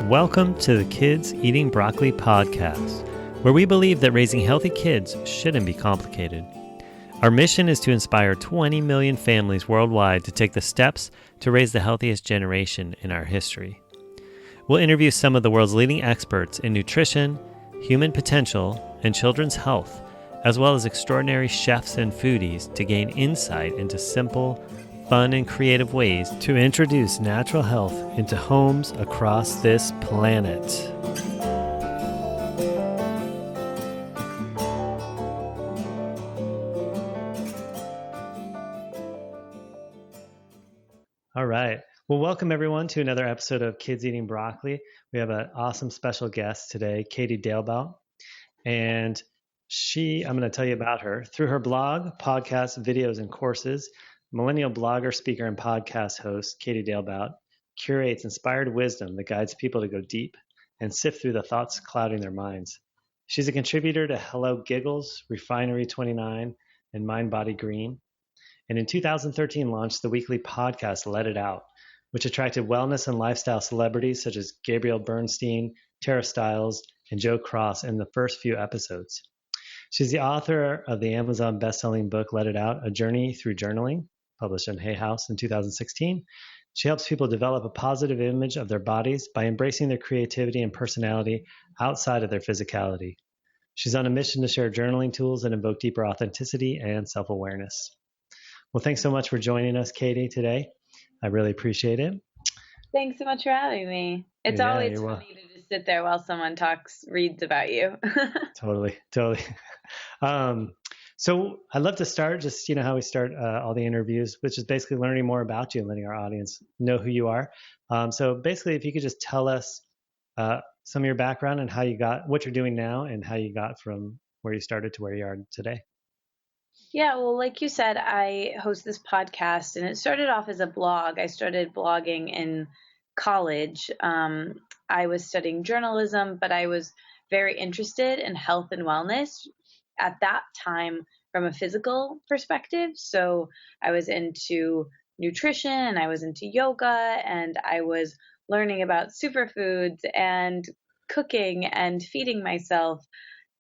Welcome to the Kids Eating Broccoli podcast, where we believe that raising healthy kids shouldn't be complicated. Our mission is to inspire 20 million families worldwide to take the steps to raise the healthiest generation in our history. We'll interview some of the world's leading experts in nutrition, human potential, and children's health, as well as extraordinary chefs and foodies to gain insight into simple, fun, and creative ways to introduce natural health into homes across this planet. All right. Well, welcome everyone to another episode of Kids Eating Broccoli. We have an awesome special guest today, Katie Dalebout. And I'm going to tell you about her. Through her blog, podcasts, videos, and courses, millennial blogger, speaker, and podcast host Katie Dalebout curates inspired wisdom that guides people to go deep and sift through the thoughts clouding their minds. She's a contributor to Hello Giggles, Refinery 29, and Mind Body Green. And in 2013 launched the weekly podcast Let It Out, which attracted wellness and lifestyle celebrities such as Gabrielle Bernstein, Tara Stiles, and Joe Cross in the first few episodes. She's the author of the Amazon best-selling book Let It Out, A Journey Through Journaling, published in Hay House in 2016. She helps people develop a positive image of their bodies by embracing their creativity and personality outside of their physicality. She's on a mission to share journaling tools that invoke deeper authenticity and self-awareness. Well, thanks so much for joining us, Katie, today. I really appreciate it. Thanks so much for having me. It's always funny to just sit there while someone reads about you. Totally. So I'd love to start just, how we start all the interviews, which is basically learning more about you and letting our audience know who you are. So basically, if you could just tell us some of your background and what you're doing now and how you got from where you started to where you are today. Yeah, well, like you said, I host this podcast, and it started off as a blog. I started blogging in college. I was studying journalism, but I was very interested in health and wellness at that time from a physical perspective. So I was into nutrition, I was into yoga, and I was learning about superfoods and cooking and feeding myself,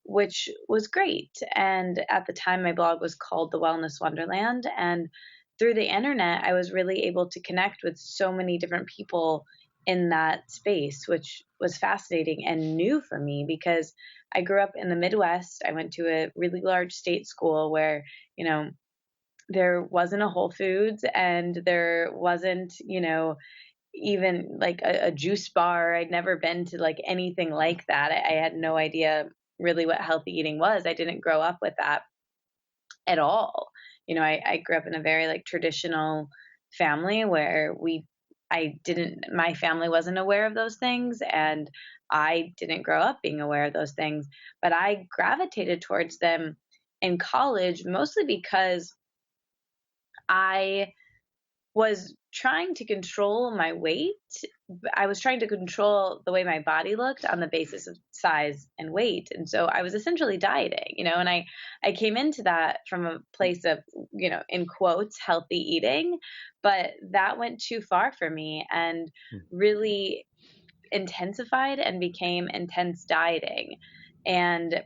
which was great. And at the time, my blog was called The Wellness Wonderland. And through the internet, I was really able to connect with so many different people in that space, which was fascinating and new for me because I grew up in the Midwest. I went to a really large state school where, there wasn't a Whole Foods and there wasn't, even like a juice bar. I'd never been to like anything like that. I had no idea really what healthy eating was. I didn't grow up with that at all. I grew up in a very like traditional family where my family wasn't aware of those things, and I didn't grow up being aware of those things, but I gravitated towards them in college mostly because I was trying to control my weight. I was trying to control the way my body looked on the basis of size and weight. And so I was essentially dieting, and I came into that from a place of, in quotes, healthy eating, but that went too far for me and really intensified and became intense dieting. And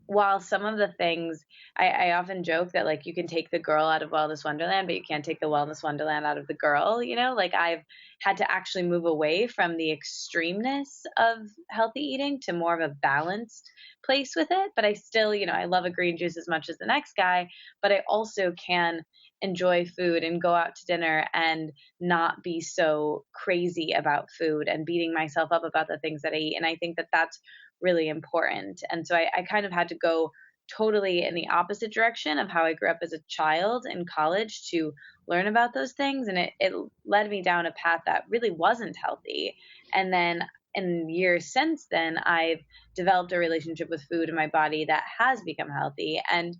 while some of the things, I often joke that like you can take the girl out of Wellness Wonderland, but you can't take the Wellness Wonderland out of the girl, like I've had to actually move away from the extremeness of healthy eating to more of a balanced place with it. But I still, I love a green juice as much as the next guy, but I also can enjoy food and go out to dinner and not be so crazy about food and beating myself up about the things that I eat. And I think that that's really important. And so I kind of had to go totally in the opposite direction of how I grew up as a child in college to learn about those things. And it led me down a path that really wasn't healthy. And then in years since then, I've developed a relationship with food in my body that has become healthy. And,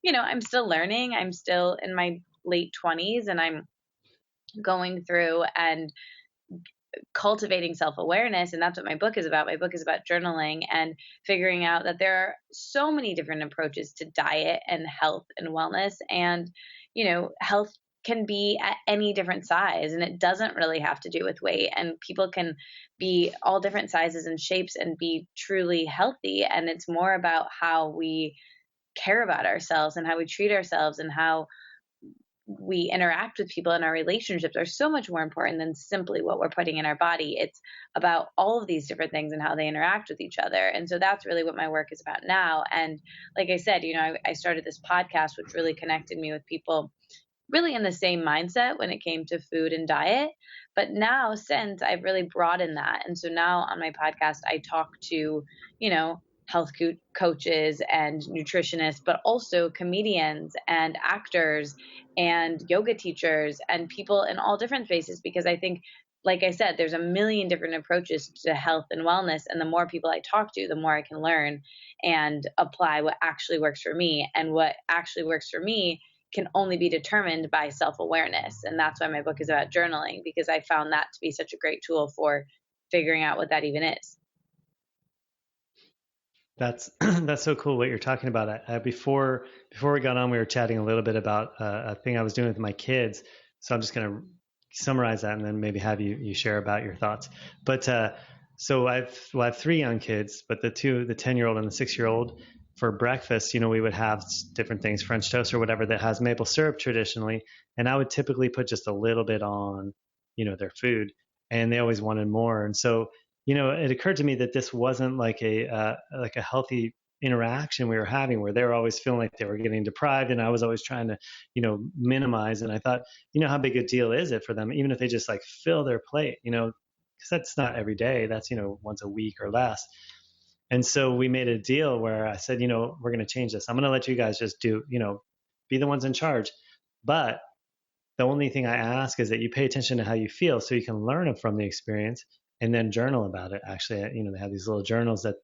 I'm still learning. I'm still in my late 20s and I'm going through and cultivating self-awareness. And that's what my book is about. My book is about journaling and figuring out that there are so many different approaches to diet and health and wellness. And, health can be at any different size, and it doesn't really have to do with weight, and people can be all different sizes and shapes and be truly healthy, and it's more about how we care about ourselves and how we treat ourselves and how we interact with people, and our relationships are so much more important than simply what we're putting in our body. It's about all of these different things and how they interact with each other. And so that's really what my work is about now. And like I said, I started this podcast, which really connected me with people really in the same mindset when it came to food and diet. But now, since I've really broadened that, and so now on my podcast, I talk to, health coaches and nutritionists, but also comedians and actors and yoga teachers and people in all different spaces, because I think, like I said, there's a million different approaches to health and wellness. And the more people I talk to, the more I can learn and apply what actually works for me. And what actually works for me can only be determined by self-awareness. And that's why my book is about journaling, because I found that to be such a great tool for figuring out what that even is. That's that's so cool what you're talking about. Before we got on, we were chatting a little bit about a thing I was doing with my kids. So I'm just going to summarize that and then maybe have you share about your thoughts. But so I have three young kids, but the 10-year-old and the 6-year-old, for breakfast, we would have different things, French toast or whatever that has maple syrup traditionally, and I would typically put just a little bit on, their food, and they always wanted more, and so it occurred to me that this wasn't like a healthy interaction we were having, where they were always feeling like they were getting deprived, and I was always trying to, minimize. And I thought, how big a deal is it for them, even if they just like fill their plate, because that's not every day. That's once a week or less. And so we made a deal where I said, we're going to change this. I'm going to let you guys just do, be the ones in charge, but the only thing I ask is that you pay attention to how you feel, so you can learn from the experience and then journal about it. Actually, they have these little journals that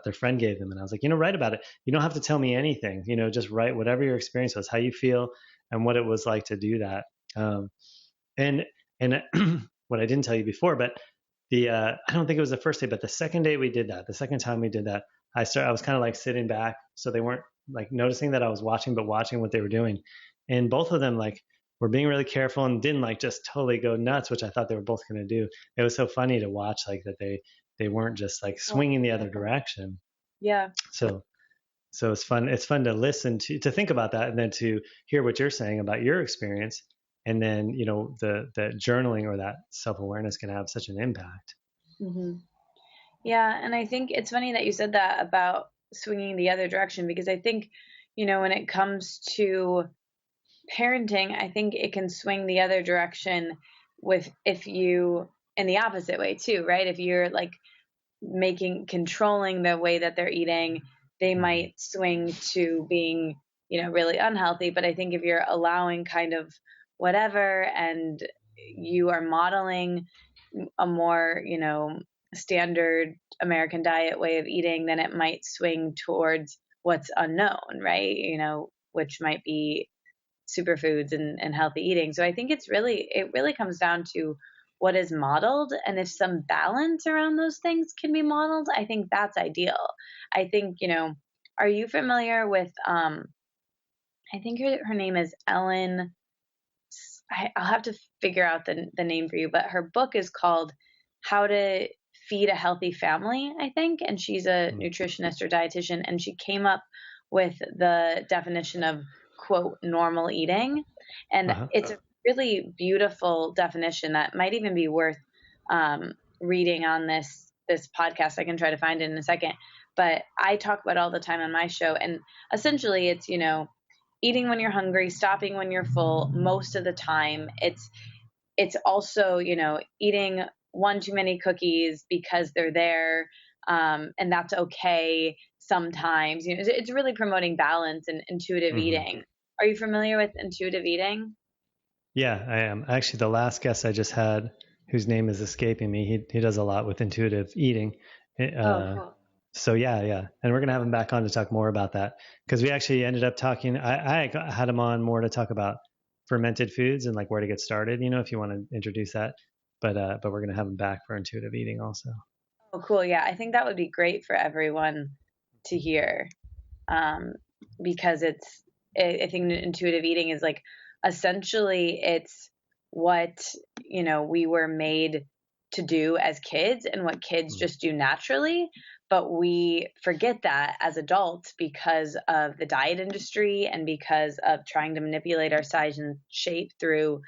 their friend gave them. And I was like, write about it. You don't have to tell me anything, just write whatever your experience was, how you feel and what it was like to do that. And what I didn't tell you before, but I don't think it was the first day, but the second day we did that, the second time we did that, I was kind of like sitting back, so they weren't like noticing that I was watching, but watching what they were doing. And both of them like were being really careful and didn't like just totally go nuts, which I thought they were both going to do. It was so funny to watch, like that they weren't just like swinging the other direction. Yeah. So it's fun. It's fun to listen to think about that, and then to hear what you're saying about your experience. And then, the journaling or that self-awareness can have such an impact. Mm-hmm. Yeah. And I think it's funny that you said that about swinging the other direction, because I think, when it comes to parenting, I think it can swing the other direction if you in the opposite way too, right? If you're like controlling the way that they're eating, they might swing to being, really unhealthy. But I think if you're allowing kind of whatever, and you are modeling a more, standard American diet way of eating, then it might swing towards what's unknown, right? Which might be superfoods and healthy eating. So I think it really comes down to what is modeled, and if some balance around those things can be modeled, I think that's ideal. I think, are you familiar with I think her name is Ellen. I'll have to figure out the name for you, but her book is called How to Feed a Healthy Family, I think, and she's a nutritionist or dietitian, and she came up with the definition of, quote, normal eating, and it's a really beautiful definition that might even be worth reading on this podcast. I can try to find it in a second, but I talk about it all the time on my show, and essentially it's, eating when you're hungry, stopping when you're full most of the time. It's also, eating one too many cookies because they're there, and that's okay sometimes. It's really promoting balance and intuitive eating. Are you familiar with intuitive eating? Yeah, I am. Actually, the last guest I just had, whose name is escaping me, he does a lot with intuitive eating. Cool. So yeah. And we're going to have him back on to talk more about that, because we actually ended up talking. I had him on more to talk about fermented foods and like where to get started, if you want to introduce that. But we're going to have him back for intuitive eating also. Oh, cool. Yeah, I think that would be great for everyone to hear, because I think intuitive eating is like essentially it's what, we were made to do as kids and what kids Mm. just do naturally. But we forget that as adults because of the diet industry and because of trying to manipulate our size and shape through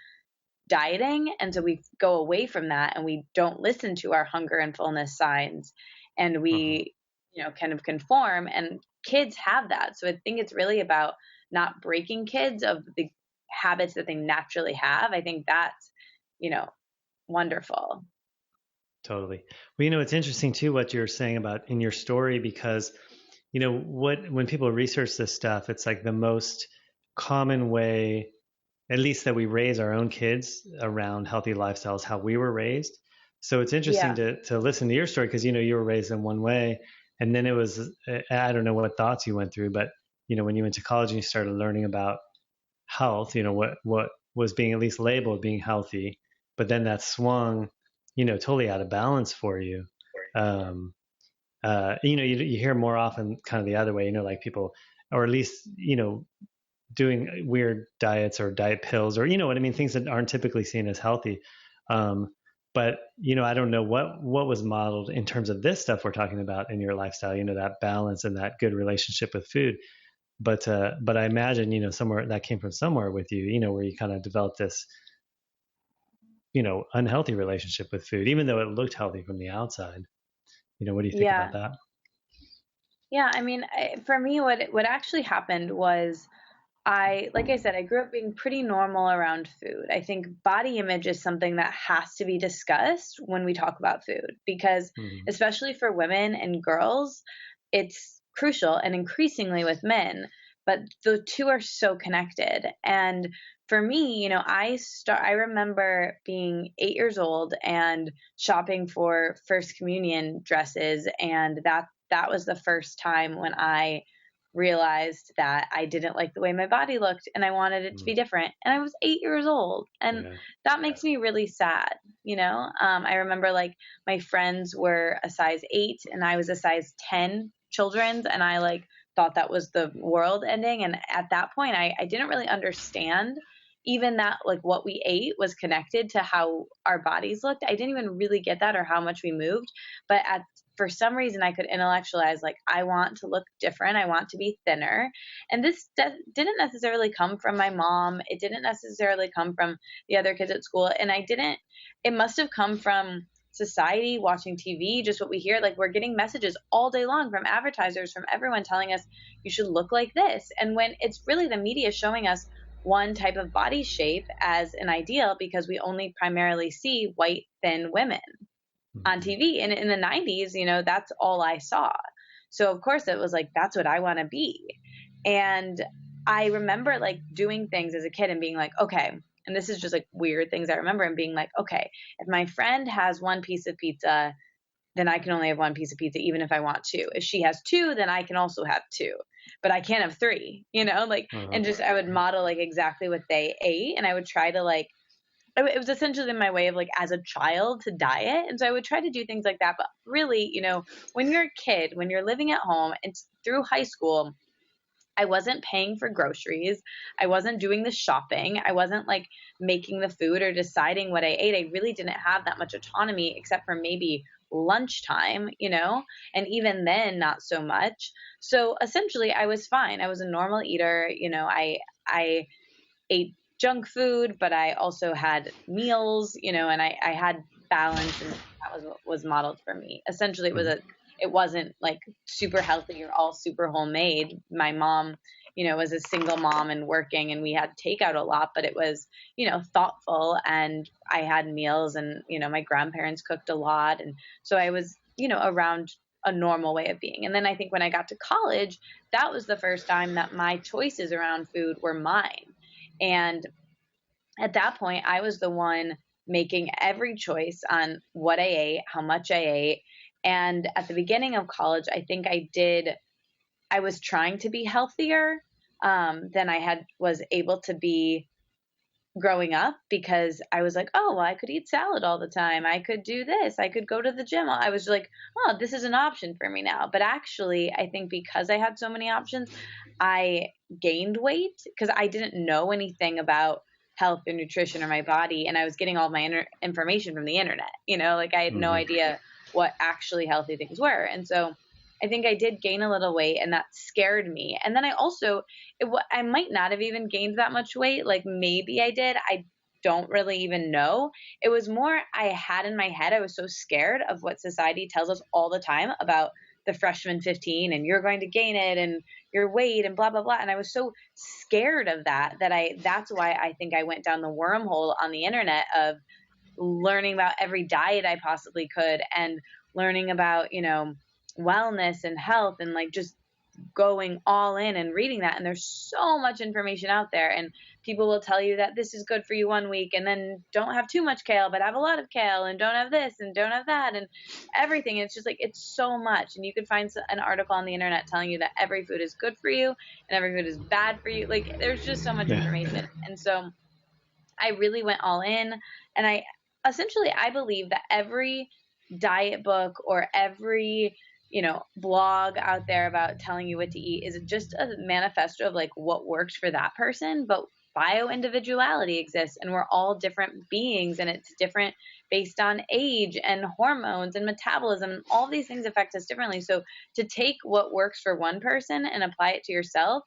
dieting. And so we go away from that and we don't listen to our hunger and fullness signs, and Mhm. we, kind of conform. And kids have that. So I think it's really about not breaking kids of the habits that they naturally have. I think that's, you know, wonderful. Totally. Well, it's interesting too what you're saying about in your story because, when people research this stuff, it's like the most common way, at least that we raise our own kids around healthy lifestyles, how we were raised. So it's interesting Yeah. to listen to your story because, you were raised in one way. And then it was, I don't know what thoughts you went through, but, when you went to college and you started learning about health, what was being at least labeled being healthy, but then that swung, totally out of balance for you. Um, you hear more often kind of the other way, like people, or at least, doing weird diets or diet pills or, what I mean, things that aren't typically seen as healthy. Um, but, I don't know what was modeled in terms of this stuff we're talking about in your lifestyle, that balance and that good relationship with food. But I imagine, somewhere that came from somewhere with you, where you kind of developed this, unhealthy relationship with food, even though it looked healthy from the outside. What do you think about Yeah. that? Yeah. I mean, for me, what actually happened was like I said, I grew up being pretty normal around food. I think body image is something that has to be discussed when we talk about food because, Mm-hmm. especially for women and girls, it's crucial, and increasingly with men. But the two are so connected. And for me, I remember being 8 years old and shopping for first communion dresses, and that was the first time when I realized that I didn't like the way my body looked and I wanted it to be different. And I was 8 years old. And Yeah. that makes me really sad. I remember like my friends were a size 8 and I was a size 10 children's. And I like thought that was the world ending. And at that point, I didn't really understand even that like what we ate was connected to how our bodies looked. I didn't even really get that or how much we moved. But for some reason I could intellectualize like I want to look different, I want to be thinner. And this didn't necessarily come from my mom, it didn't necessarily come from the other kids at school, and it must have come from society, watching TV, just what we hear. Like we're getting messages all day long from advertisers, from everyone telling us you should look like this, and when it's really the media showing us one type of body shape as an ideal because we only primarily see white thin women on Mm-hmm. TV. And in the 90s, that's all I saw. So of course it was like, that's what I want to be. And I remember like doing things as a kid and being like, okay, and this is just like weird things I remember, and being like, okay, if my friend has one piece of pizza, then I can only have one piece of pizza, even if I want two. If she has two, then I can also have two, but I can't have three, like, Uh-huh. and just, I would model like exactly what they ate. And I would try to like, it was essentially my way of like as a child to diet. And so I would try to do things like that. But really, when you're a kid, when you're living at home and through high school, I wasn't paying for groceries. I wasn't doing the shopping. I wasn't like making the food or deciding what I ate. I really didn't have that much autonomy except for maybe lunchtime, and even then, not so much. So essentially, I was fine. I was a normal eater. I ate junk food, but I also had meals, and I had balance, and that was what was modeled for me. Essentially, it wasn't like super healthy or all super homemade. My mom, was a single mom and working, and we had takeout a lot, but it was, thoughtful, and I had meals, and my grandparents cooked a lot, and so I was, around a normal way of being. And then I think when I got to college, that was the first time that my choices around food were mine. And at that point, I was the one making every choice on what I ate, how much I ate. And at the beginning of college, I think I was trying to be healthier than I was able to be growing up because I was like, oh, well, I could eat salad all the time. I could do this. I could go to the gym. I was like, oh, this is an option for me now. But actually, I think because I had so many options, I gained weight because I didn't know anything about health or nutrition or my body. And I was getting all my information from the internet. Like I had no Hmm. idea what actually healthy things were. And so I think I did gain a little weight and that scared me. And then I also, I might not have even gained that much weight. Like maybe I did. I don't really even know. It was more I had in my head, I was so scared of what society tells us all the time about the freshman 15 and you're going to gain it and your weight and blah, blah, blah. And I was so scared of that's why I think I went down the wormhole on the internet of learning about every diet I possibly could and learning about, wellness and health and like just going all in and reading that. And there's so much information out there. And people will tell you that this is good for you one week and then don't have too much kale, but have a lot of kale and don't have this and don't have that and everything. It's just like, it's so much. And you could find an article on the internet telling you that every food is good for you and every food is bad for you. Like there's just so much Yeah. information. And so I really went all in. And I believe that every diet book or every blog out there about telling you what to eat is just a manifesto of like what works for that person. But bio individuality exists and we're all different beings and it's different based on age and hormones and metabolism. All these things affect us differently. So to take what works for one person and apply it to yourself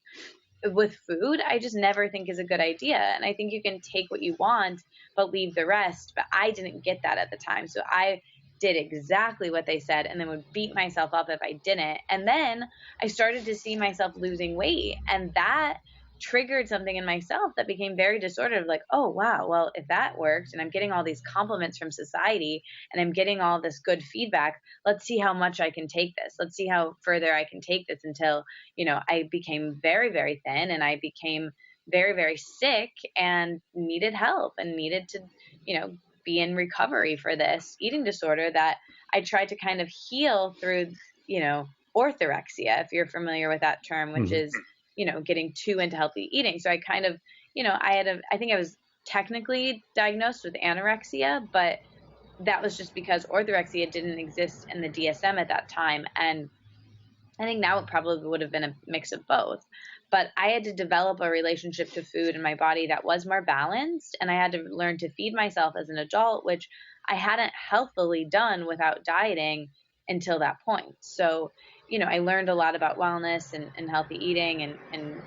with food, I just never think is a good idea. And I think you can take what you want, but leave the rest. But I didn't get that at the time. So I did exactly what they said and then would beat myself up if I didn't. And then I started to see myself losing weight. And that triggered something in myself that became very disordered of like, oh, wow, well, if that works and I'm getting all these compliments from society and I'm getting all this good feedback, let's see how much I can take this. Let's see how further I can take this until, I became very, very thin and I became very, very sick and needed help and needed to, be in recovery for this eating disorder that I tried to kind of heal through, orthorexia, if you're familiar with that term, which Hmm. is, getting too into healthy eating. So I kind of, I think I was technically diagnosed with anorexia, but that was just because orthorexia didn't exist in the DSM at that time. And I think now it probably would have been a mix of both. But I had to develop a relationship to food and my body that was more balanced. And I had to learn to feed myself as an adult, which I hadn't healthily done without dieting until that point. So, I learned a lot about wellness and healthy eating and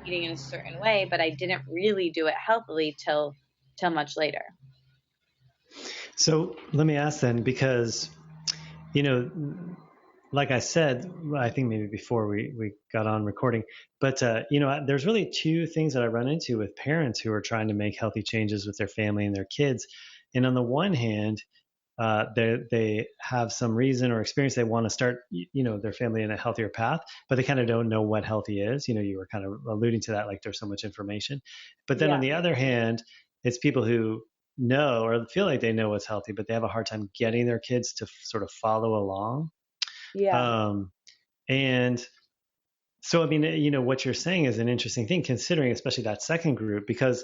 eating in a certain way, but I didn't really do it healthily till much later. So let me ask then, because, you know, like I said, I think maybe before we got on recording, but, there's really two things that I run into with parents who are trying to make healthy changes with their family and their kids. And on the one hand, they have some reason or experience they want to start, their family in a healthier path, but they kind of don't know what healthy is. You were kind of alluding to that, like there's so much information. But then on Yeah. the other hand, it's people who know or feel like they know what's healthy, but they have a hard time getting their kids to sort of follow along. Yeah. Um, and so, I mean, what you're saying is an interesting thing, considering especially that second group, because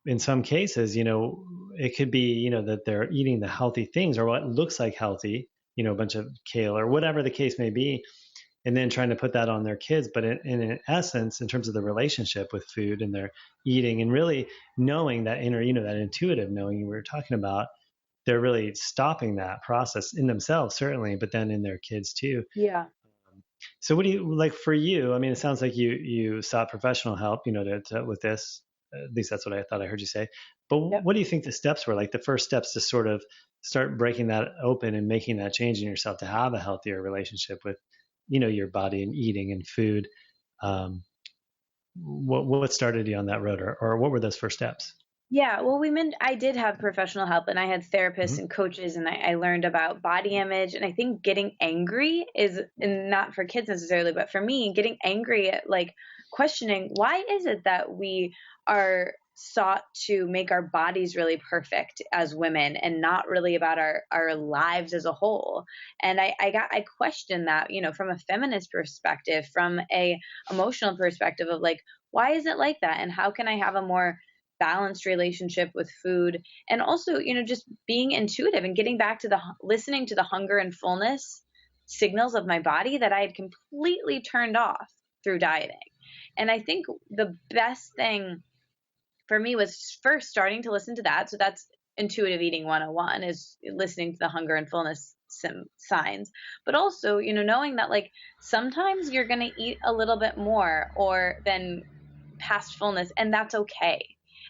in some cases, it could be, that they're eating the healthy things or what looks like healthy, a bunch of kale or whatever the case may be, and then trying to put that on their kids. But in essence, in terms of the relationship with food and their eating and really knowing that inner, that intuitive knowing we were talking about, they're really stopping that process in themselves, certainly, but then in their kids too. Yeah. So what do you like for you? I mean, it sounds like you sought professional help, with this. At least that's what I thought I heard you say. But Yep. what do you think the steps were? Like the first steps to sort of start breaking that open and making that change in yourself to have a healthier relationship with, your body and eating and food. What started you on that road, or what were those first steps? Yeah, well, I did have professional help and I had therapists Mm-hmm. and coaches and I learned about body image. And I think getting angry is, and not for kids necessarily, but for me, getting angry at like questioning why is it that we are sought to make our bodies really perfect as women and not really about our lives as a whole. And I questioned that, from a feminist perspective, from a emotional perspective of like, why is it like that? And how can I have a more balanced relationship with food, and also, just being intuitive and getting back to listening to the hunger and fullness signals of my body that I had completely turned off through dieting. And I think the best thing for me was first starting to listen to that. So that's intuitive eating 101, is listening to the hunger and fullness signs, but also, knowing that like sometimes you're going to eat a little bit more or than past fullness, and that's okay.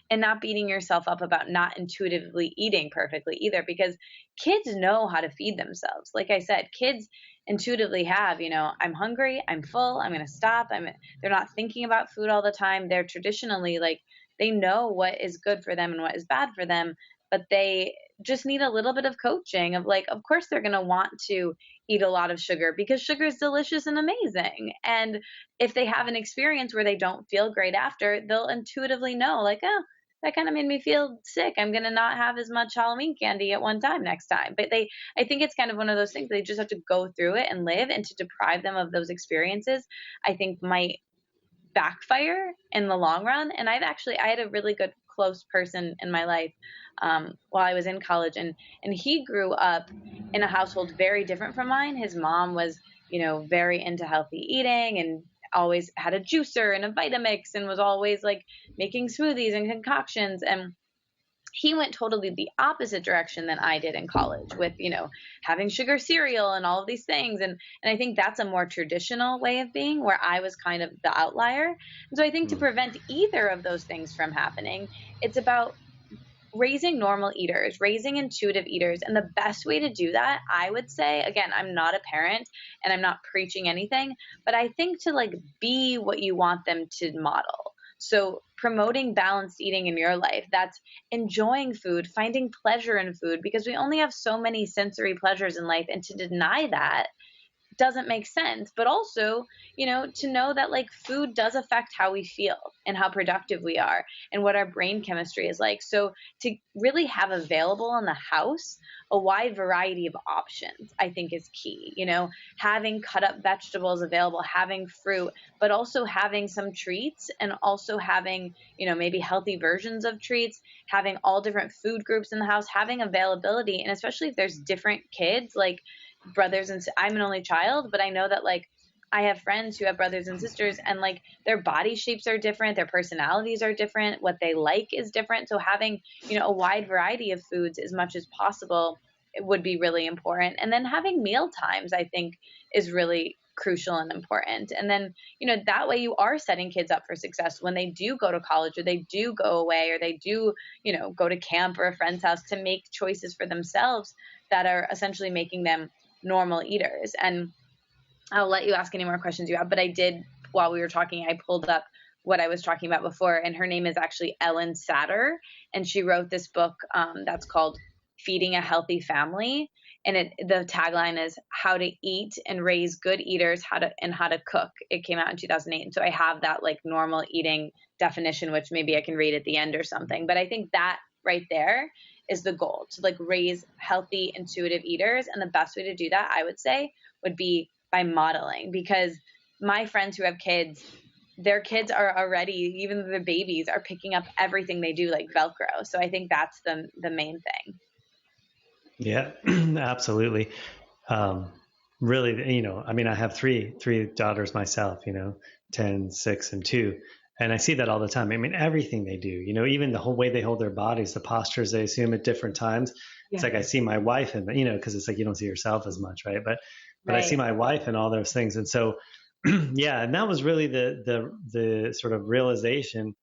And not beating yourself up about not intuitively eating perfectly either, because kids know how to feed themselves. Like I said, kids intuitively have, I'm hungry, I'm full, I'm going to stop. They're not thinking about food all the time. They're traditionally like, they know what is good for them and what is bad for them, but they just need a little bit of coaching of like, of course they're going to want to eat a lot of sugar because sugar is delicious and amazing. And if they have an experience where they don't feel great after, they'll intuitively know like, oh, that kind of made me feel sick. I'm going to not have as much Halloween candy at one time next time. But I think it's kind of one of those things they just have to go through it and live, and to deprive them of those experiences, I think might backfire in the long run. And I had a really good close person in my life while I was in college, and he grew up in a household very different from mine. His mom was, very into healthy eating and always had a juicer and a Vitamix and was always like making smoothies and concoctions. And he went totally the opposite direction than I did in college with, having sugar cereal and all of these things. And I think that's a more traditional way of being, where I was kind of the outlier. And so I think to prevent either of those things from happening, it's about raising normal eaters, raising intuitive eaters. And the best way to do that, I would say, again, I'm not a parent and I'm not preaching anything, but I think to like be what you want them to model. So promoting balanced eating in your life, that's enjoying food, finding pleasure in food, because we only have so many sensory pleasures in life. And to deny that doesn't make sense. But also, to know that like food does affect how we feel and how productive we are and what our brain chemistry is like. So to really have available in the house a wide variety of options, I think is key. Having cut up vegetables available, having fruit, but also having some treats, and also having, maybe healthy versions of treats, having all different food groups in the house, having availability. And especially if there's different kids, like brothers and I'm an only child, but I know that like I have friends who have brothers and sisters, and like their body shapes are different, their personalities are different, what they like is different. So having, a wide variety of foods as much as possible, it would be really important. And then having meal times, I think, is really crucial and important. And then, that way you are setting kids up for success when they do go to college, or they do go away, or they do, go to camp or a friend's house, to make choices for themselves that are essentially making them normal eaters. And I'll let you ask any more questions you have, but I did, while we were talking, I pulled up what I was talking about before, and her name is actually Ellen Satter, and she wrote this book that's called Feeding a Healthy Family, and the tagline is How to Eat and Raise Good Eaters, How to Cook. It came out in 2008, and so I have that like normal eating definition, which maybe I can read at the end or something. But I think that right there is the goal, to like raise healthy, intuitive eaters. And the best way to do that, I would say, would be by modeling, because my friends who have kids, their kids are already, even the babies, are picking up everything they do like Velcro. So I think that's the main thing. Yeah, absolutely. Really, I have three daughters myself, 10, 6, and 2. And I see that all the time. Everything they do, even the whole way they hold their bodies, the postures they assume at different times. It's like I see my wife and, because it's like you don't see yourself as much, right? But I see my wife and all those things. And so, yeah, and that was really the sort of realization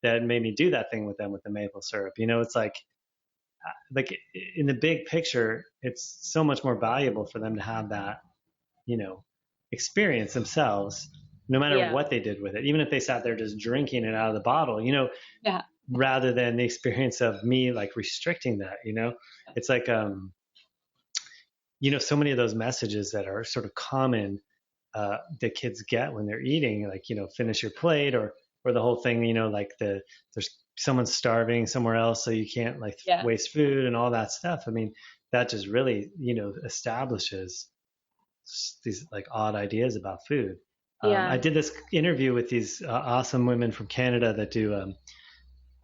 that made me do that thing with them with the maple syrup. It's like in the big picture, it's so much more valuable for them to have that, experience themselves, no matter what they did with it, even if they sat there just drinking it out of the bottle, rather than the experience of me like restricting that, it's like, so many of those messages that are sort of common, that kids get when they're eating, like, finish your plate, or the whole thing, like there's someone's starving somewhere else, so you can't like waste food and all that stuff. That just really, establishes these like odd ideas about food. I did this interview with these awesome women from Canada that do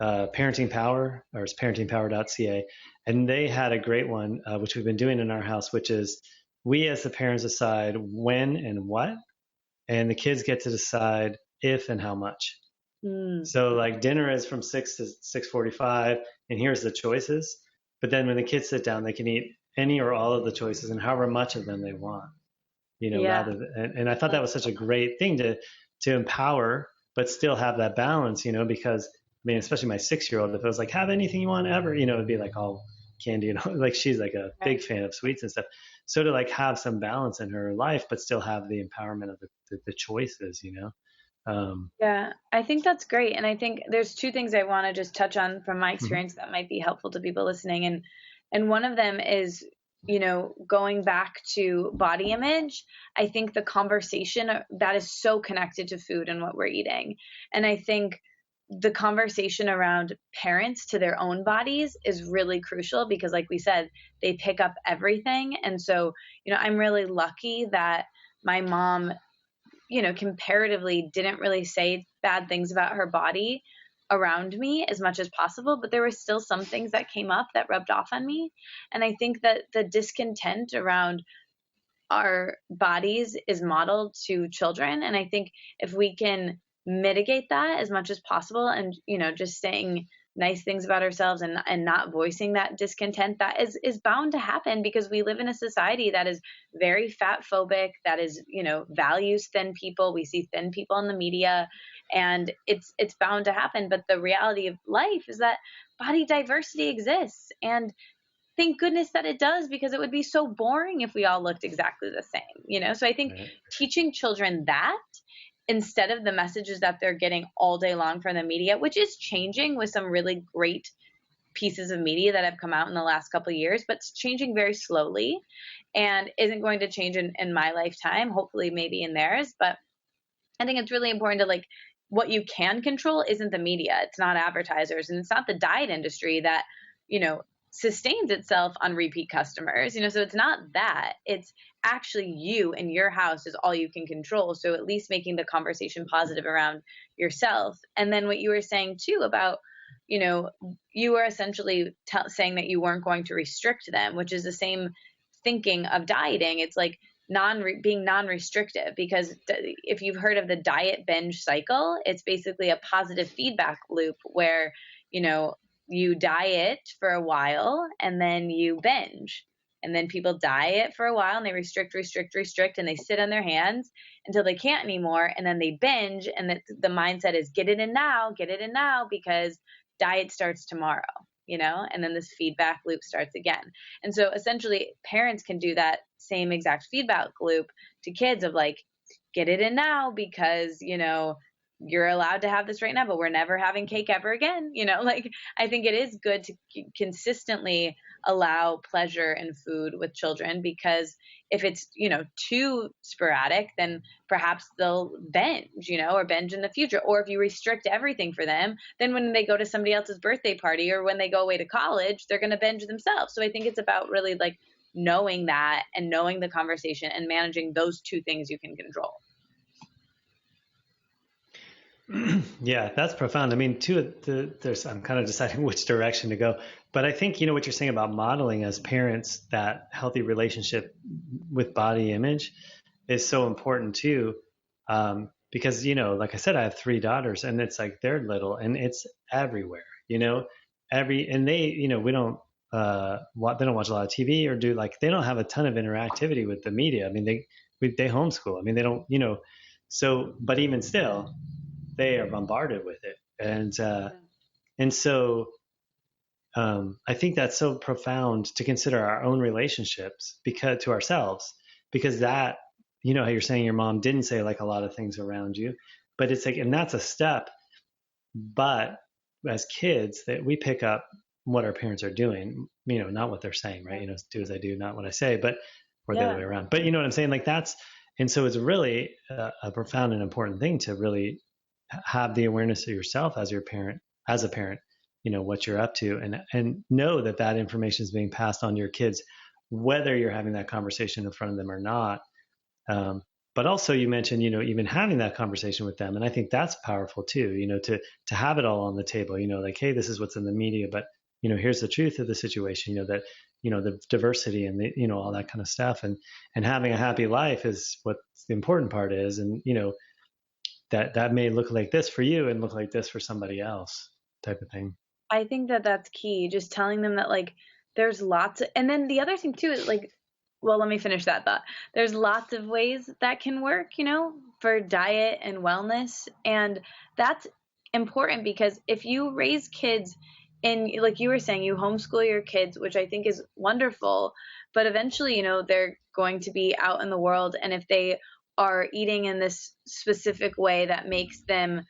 Parenting Power, or it's parentingpower.ca, and they had a great one, which we've been doing in our house, which is we as the parents decide when and what, and the kids get to decide if and how much. So like dinner is from 6 to 6:45, and here's the choices. But then when the kids sit down, they can eat any or all of the choices and however much of them they want, Yeah. rather than, and I thought that was such a great thing to empower, but still have that balance, because I mean, especially my 6-year-old, if it was like, have anything you want ever, it'd be like all candy and all, like she's like a Right. big fan of sweets and stuff. So to like have some balance in her life, but still have the empowerment of the choices. Yeah, I think that's great. And I think there's two things I want to just touch on from my Mhm. experience that might be helpful to people listening. And one of them is, going back to body image. I think the conversation that is so connected to food and what we're eating. And I think the conversation around parents to their own bodies is really crucial because, like we said, they pick up everything. And so, I'm really lucky that my mom, comparatively didn't really say bad things about her body around me as much as possible, but there were still some things that came up that rubbed off on me. And I think that the discontent around our bodies is modeled to children. And I think if we can mitigate that as much as possible and, just saying nice things about ourselves and not voicing that discontent, that is bound to happen because we live in a society that is very fat phobic, that is, values thin people. We see thin people in the media, and it's bound to happen. But the reality of life is that body diversity exists, and thank goodness that it does, because it would be so boring if we all looked exactly the same. So I think Right. teaching children that instead of the messages that they're getting all day long from the media, which is changing with some really great pieces of media that have come out in the last couple of years, but it's changing very slowly and isn't going to change in my lifetime, hopefully maybe in theirs. But I think it's really important to, like, what you can control isn't the media, it's not advertisers, and it's not the diet industry that, you know, sustains itself on repeat customers. So it's not that. It's actually you and your house is all you can control. So at least making the conversation positive around yourself. And then what you were saying too about, you were essentially saying that you weren't going to restrict them, which is the same thinking of dieting. It's like being non-restrictive, because if you've heard of the diet binge cycle, it's basically a positive feedback loop where you diet for a while and then you binge, and then people diet for a while and they restrict, and they sit on their hands until they can't anymore, and then they binge, and the mindset is get it in now because diet starts tomorrow. And then this feedback loop starts again. And so essentially parents can do that same exact feedback loop to kids of like, get it in now because, you're allowed to have this right now, but we're never having cake ever again. Like, I think it is good to consistently allow pleasure in food with children, because if it's, too sporadic, then perhaps they'll binge, or binge in the future. Or if you restrict everything for them, then when they go to somebody else's birthday party or when they go away to college, they're going to binge themselves. So I think it's about really like knowing that and knowing the conversation and managing those two things you can control. Yeah, that's profound. I mean, there's I'm kind of deciding which direction to go, but I think what you're saying about modeling as parents, that healthy relationship with body image is so important too, because like I said, I have 3 daughters, and it's like they're little, and it's everywhere. And we don't they don't watch a lot of TV or they don't have a ton of interactivity with the media. I mean, they homeschool. I mean, they don't so, but even still, they are bombarded with it, and so I think that's so profound to consider our own relationships to ourselves, because that how you're saying your mom didn't say like a lot of things around you, but it's like, and that's a step. But as kids, that we pick up what our parents are doing, not what they're saying, right? Do as I do, not what I say, but or the other way around. But you know what I'm saying? Like that's, and so it's really a profound and important thing to really have the awareness of yourself as a parent, what you're up to, and know that information is being passed on to your kids, whether you're having that conversation in front of them or not. but also you mentioned, even having that conversation with them. And I think that's powerful too, to have it all on the table, like, hey, this is what's in the media, but, here's the truth of the situation, that, the diversity and the, all that kind of stuff. And having a happy life is what the important part is. And, that may look like this for you and look like this for somebody else type of thing. I think that that's key. Just telling them that like there's lots of, and then the other thing too is like, well, let me finish that thought. There's lots of ways that can work, for diet and wellness. And that's important because if you raise kids in, like you were saying, you homeschool your kids, which I think is wonderful, but eventually, they're going to be out in the world. And if they are eating in this specific way that makes them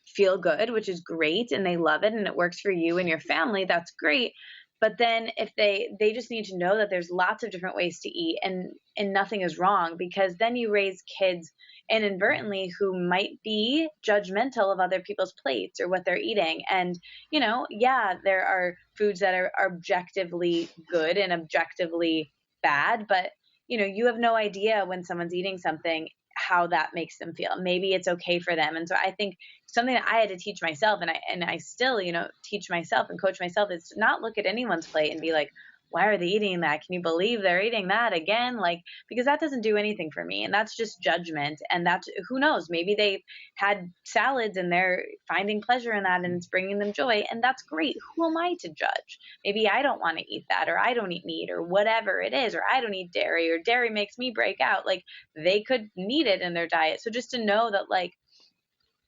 feel good, which is great, and they love it and it works for you and your family, that's great. But then if they just need to know that there's lots of different ways to eat, and nothing is wrong, because then you raise kids inadvertently who might be judgmental of other people's plates or what they're eating. And yeah, there are foods that are objectively good and objectively bad, but you have no idea when someone's eating something how that makes them feel. Maybe it's okay for them. And so I think something that I had to teach myself, and I still, teach myself and coach myself, is to not look at anyone's plate and be like, why are they eating that? Can you believe they're eating that again? Like, because that doesn't do anything for me. And that's just judgment. And that's, who knows, maybe they've had salads and they're finding pleasure in that and it's bringing them joy. And that's great. Who am I to judge? Maybe I don't want to eat that, or I don't eat meat, or whatever it is, or I don't eat dairy, or dairy makes me break out. Like, they could need it in their diet. So just to know that, like,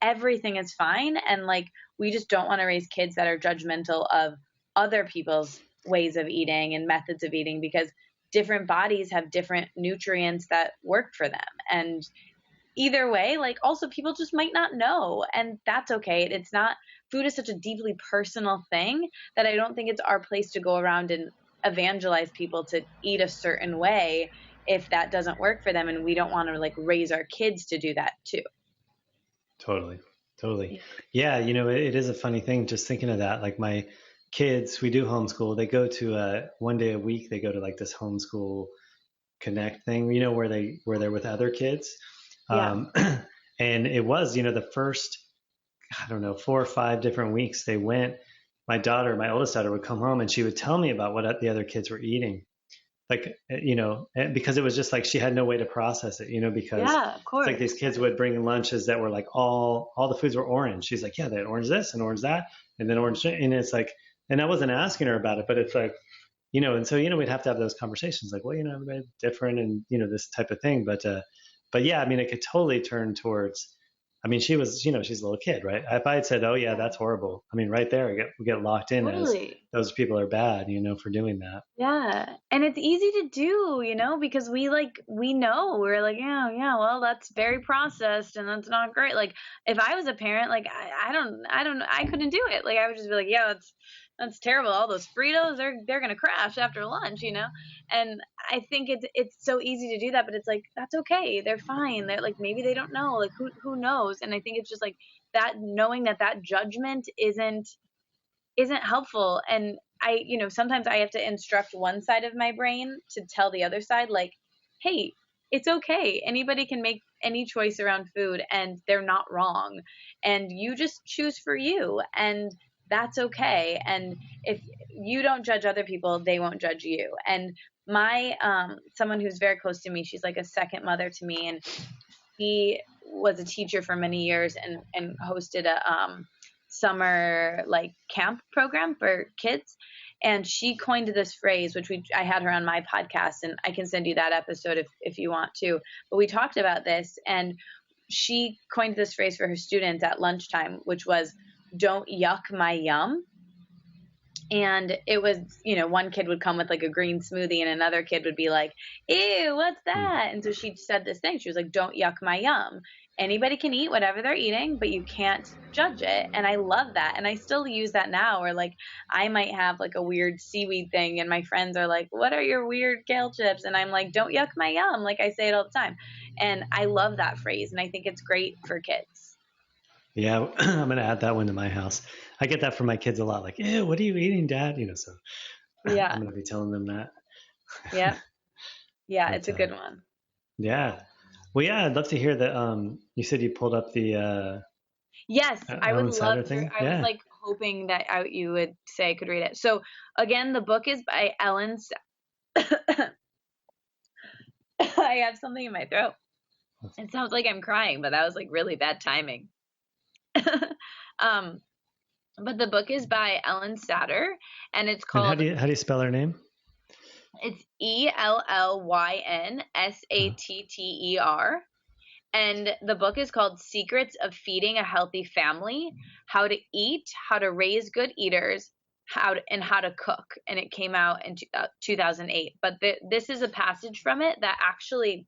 everything is fine. And like, we just don't want to raise kids that are judgmental of other people's ways of eating and methods of eating, because different bodies have different nutrients that work for them. And either way, like, also people just might not know, and that's okay. It's not, food is such a deeply personal thing that I don't think it's our place to go around and evangelize people to eat a certain way if that doesn't work for them. And we don't want to like raise our kids to do that too. Totally. Yeah. It is a funny thing just thinking of that. Like, my kids, we do homeschool. They go to one day a week. They go to like this homeschool connect thing, where they're with other kids. Yeah. And it was, the first, I don't know, 4 or 5 different weeks they went. My oldest daughter would come home and she would tell me about what the other kids were eating. Like, because it was just like she had no way to process it, because Yeah, of course. it's like these kids would bring lunches that were like all the foods were orange. She's like, yeah, they had orange this and orange that, and then orange, and it's like, and I wasn't asking her about it, but it's like, and so, we'd have to have those conversations like, well, everybody's different and, this type of thing. But yeah, I mean, it could totally turn towards, I mean, she was, she's a little kid, right? If I had said, oh yeah, that's horrible, I mean, right there, we get locked in Totally. as those people are bad, for doing that. Yeah. And it's easy to do, because we know we're like, yeah, well, that's very processed and that's not great. Like, if I was a parent, like, I couldn't do it. Like, I would just be like, yeah, that's terrible. All ththose Fritos, they're going to crash after lunch, And I think it's so easy to do that, but it's like, that's okay. They're fine. They're like, maybe they don't know, like, who knows? And I think it's just like that, knowing that judgment isn't helpful. And I, sometimes I have to instruct one side of my brain to tell the other side, like, hey, it's okay. Anybody can make any choice around food and they're not wrong. And you just choose for you. And that's okay. And if you don't judge other people, they won't judge you. And my, someone who's very close to me, she's like a second mother to me. And she was a teacher for many years and hosted a, summer like camp program for kids, and she coined this phrase, which I had her on my podcast, and I can send you that episode if you want to, but we talked about this, and she coined this phrase for her students at lunchtime, which was, don't yuck my yum. And it was, one kid would come with like a green smoothie and another kid would be like, ew, what's that? And so she said this thing. She was like, don't yuck my yum. Anybody can eat whatever they're eating, but you can't judge it. And I love that. And I still use that now, where like I might have like a weird seaweed thing and my friends are like, what are your weird kale chips? And I'm like, don't yuck my yum. Like, I say it all the time. And I love that phrase. And I think it's great for kids. Yeah, I'm going to add that one to my house. I get that from my kids a lot. Like, ew, what are you eating, Dad? So yeah, I'm going to be telling them that. Yeah. Yeah, it's a good one. Yeah. Well, yeah, I'd love to hear that. You said you pulled up the Yes, I would Ellen Satter love to. thing. I was Yeah. like hoping that you would say I could read it. So again, the book is by Ellen. I have something in my throat. It sounds like I'm crying, but that was like really bad timing. um, but the book is by Ellen Satter, and it's And called how do you spell her name? it's ELLYNSATTER. And the book is called Secrets of Feeding a Healthy Family: How to Eat, How to Raise Good Eaters, how to Cook. And it came out in 2008. But this is a passage from it that actually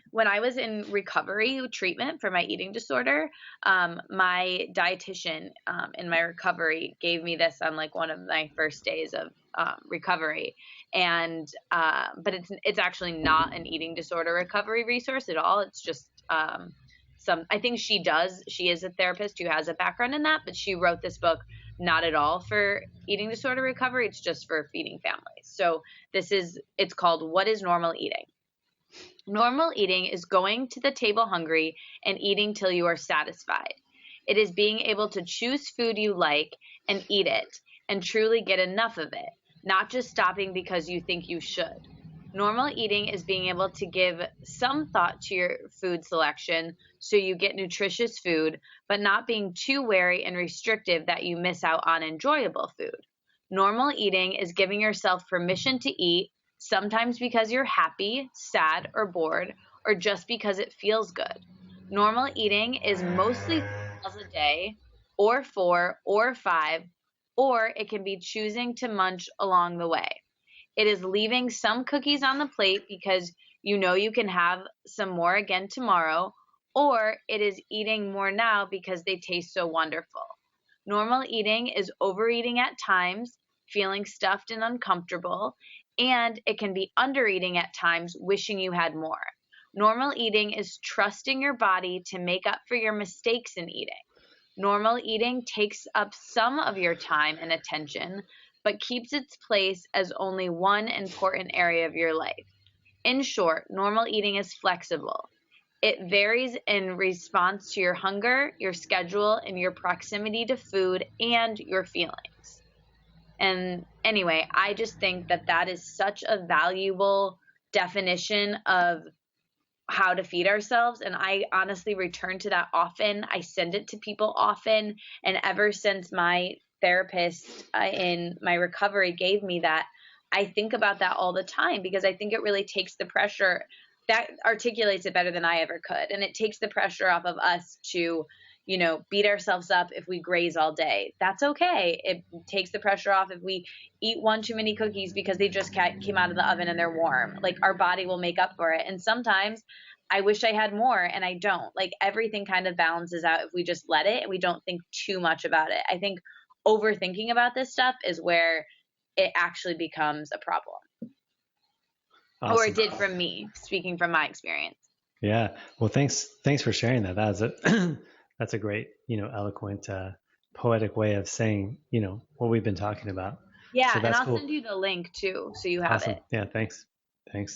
when I was in recovery treatment for my eating disorder, my dietitian in my recovery gave me this on like one of my first days of recovery. And but it's actually not an eating disorder recovery resource at all. It's just I think she is a therapist who has a background in that, but she wrote this book not at all for eating disorder recovery. It's just for feeding families. So it's called What is Normal Eating? Normal eating is going to the table hungry and eating till you are satisfied. It is being able to choose food you like and eat it and truly get enough of it, not just stopping because you think you should. Normal eating is being able to give some thought to your food selection so you get nutritious food, but not being too wary and restrictive that you miss out on enjoyable food. Normal eating is giving yourself permission to eat, sometimes because you're happy, sad, or bored, or just because it feels good. Normal eating is mostly 3 meals a day, or 4, or 5, or it can be choosing to munch along the way. It is leaving some cookies on the plate because you know you can have some more again tomorrow, or it is eating more now because they taste so wonderful. Normal eating is overeating at times, feeling stuffed and uncomfortable, and it can be undereating at times, wishing you had more. Normal eating is trusting your body to make up for your mistakes in eating. Normal eating takes up some of your time and attention, but keeps its place as only one important area of your life. In short, normal eating is flexible. It varies in response to your hunger, your schedule, and your proximity to food and your feelings. And anyway, I just think that is such a valuable definition of how to feed ourselves. And I honestly return to that often. I send it to people often. And ever since my therapist in my recovery gave me that, I think about that all the time because I think it really takes the pressure. That articulates it better than I ever could. And it takes the pressure off of us to, beat ourselves up if we graze all day. That's okay. It takes the pressure off if we eat one too many cookies because they just came out of the oven and they're warm. Like our body will make up for it. And sometimes I wish I had more and I don't. Like everything kind of balances out if we just let it and we don't think too much about it. I think overthinking about this stuff is where it actually becomes a problem. Awesome. Or it did for me, speaking from my experience. Yeah. Well, thanks for sharing that. That's a great, eloquent, poetic way of saying, what we've been talking about. Yeah, so and I'll send you the link too, so you have awesome. it. Yeah, thanks. And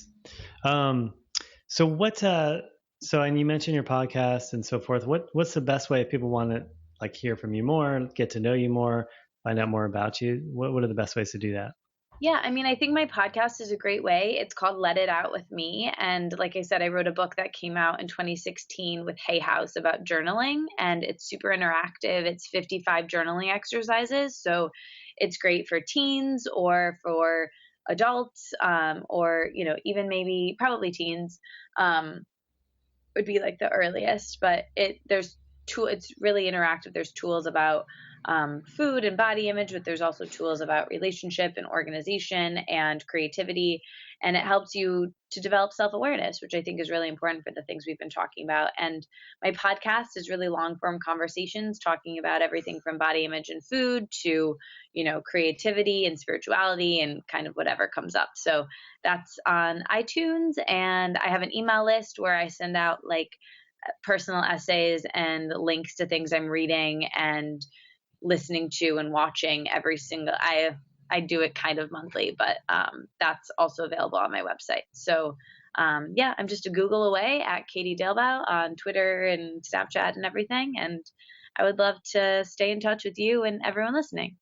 you mentioned your podcast and so forth. What's the best way if people want to like hear from you more, get to know you more, find out more about you? What are the best ways to do that? Yeah, I mean, I think my podcast is a great way. It's called Let It Out with Me. And like I said, I wrote a book that came out in 2016 with Hay House about journaling, and it's super interactive. It's 55 journaling exercises. So it's great for teens or for adults, or, even maybe probably teens would be like the earliest. But it's really interactive. There's tools about food and body image, but there's also tools about relationship and organization and creativity. And it helps you to develop self-awareness, which I think is really important for the things we've been talking about. And my podcast is really long-form conversations talking about everything from body image and food to, creativity and spirituality and kind of whatever comes up. So that's on iTunes. And I have an email list where I send out like personal essays and links to things I'm reading and listening to and watching I do it kind of monthly, but that's also available on my website. So I'm just a Google away at Katie Dalebout on Twitter and Snapchat and everything. And I would love to stay in touch with you and everyone listening.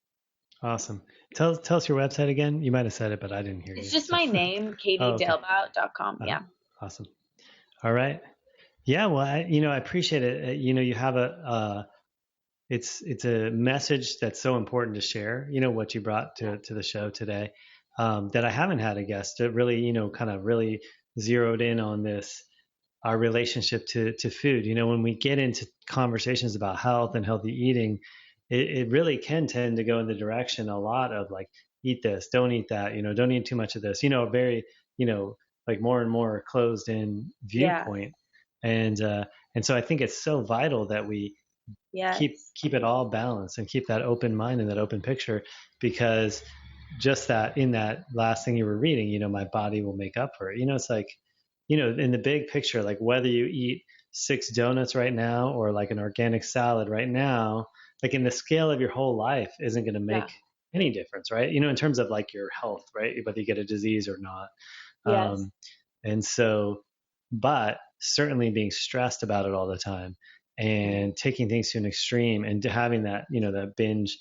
Awesome. Tell us your website again. You might have said it, but I didn't hear It's you. just So. my name, Oh, okay. katiedalebout.com. Yeah. Awesome. All right. Yeah. Well, I appreciate it. You have it's a message that's so important to share, what you brought to the show today, that I haven't had a guest that really, kind of really zeroed in on this, our relationship to food. When we get into conversations about health and healthy eating, it really can tend to go in the direction a lot of like, eat this, don't eat that, don't eat too much of this, very, like more and more closed in Yeah. viewpoint. And so I think it's so vital that we Yes. keep it all balanced and keep that open mind and that open picture, because just that in that last thing you were reading, my body will make up for it. It's like, in the big picture, like whether you eat 6 donuts right now or like an organic salad right now, like in the scale of your whole life isn't going to make any difference, right? In terms of like your health, right? Whether you get a disease or not. Yes. And so, but certainly being stressed about it all the time and taking things to an extreme and having that, that binge,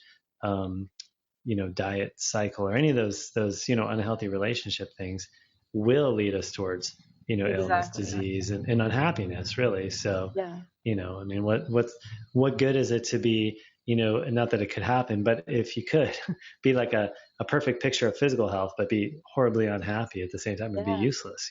diet cycle or any of those, unhealthy relationship things will lead us towards, illness, disease, and unhappiness, really. So, I mean, what good is it to be, not that it could happen, but if you could be like a perfect picture of physical health, but be horribly unhappy at the same time, it'd be useless,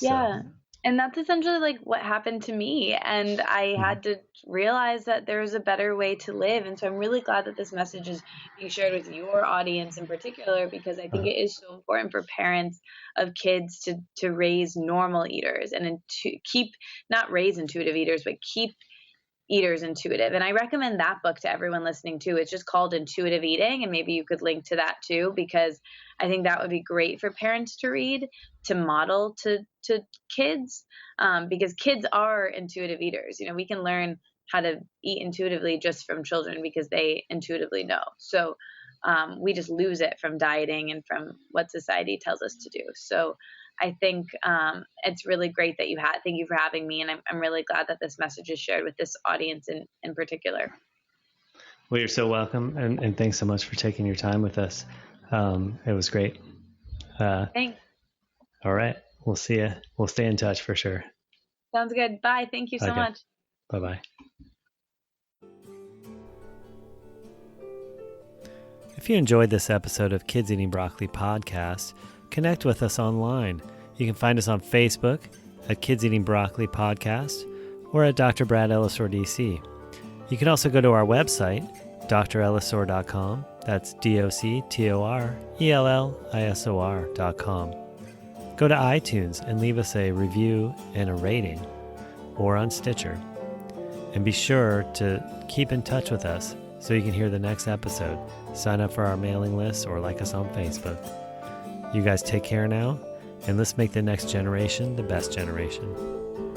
Yeah. And that's essentially like what happened to me. And I had to realize that there's a better way to live. And so I'm really glad that this message is being shared with your audience in particular, because I think it is so important for parents of kids to raise normal eaters and to keep, not raise intuitive eaters, but keep eaters intuitive. And I recommend that book to everyone listening too. It's just called Intuitive Eating, and maybe you could link to that too, because I think that would be great for parents to read, to model to kids, because kids are intuitive eaters. We can learn how to eat intuitively just from children because they intuitively know. So we just lose it from dieting and from what society tells us to do. So I think it's really great that thank you for having me. And I'm really glad that this message is shared with this audience in particular. Well, you're so welcome. And thanks so much for taking your time with us. It was great. Thanks. All right. We'll see you. We'll stay in touch for sure. Sounds good. Bye. Thank you so much. Bye-bye. If you enjoyed this episode of Kids Eating Broccoli podcast, connect with us online. You can find us on Facebook at Kids Eating Broccoli Podcast or at Dr. Brad Ellisor DC. You can also go to our website, drellisor.com. That's DOCTORELLISOR.com. Go to iTunes and leave us a review and a rating, or on Stitcher. And be sure to keep in touch with us so you can hear the next episode. Sign up for our mailing list or like us on Facebook. You guys take care now, and let's make the next generation the best generation.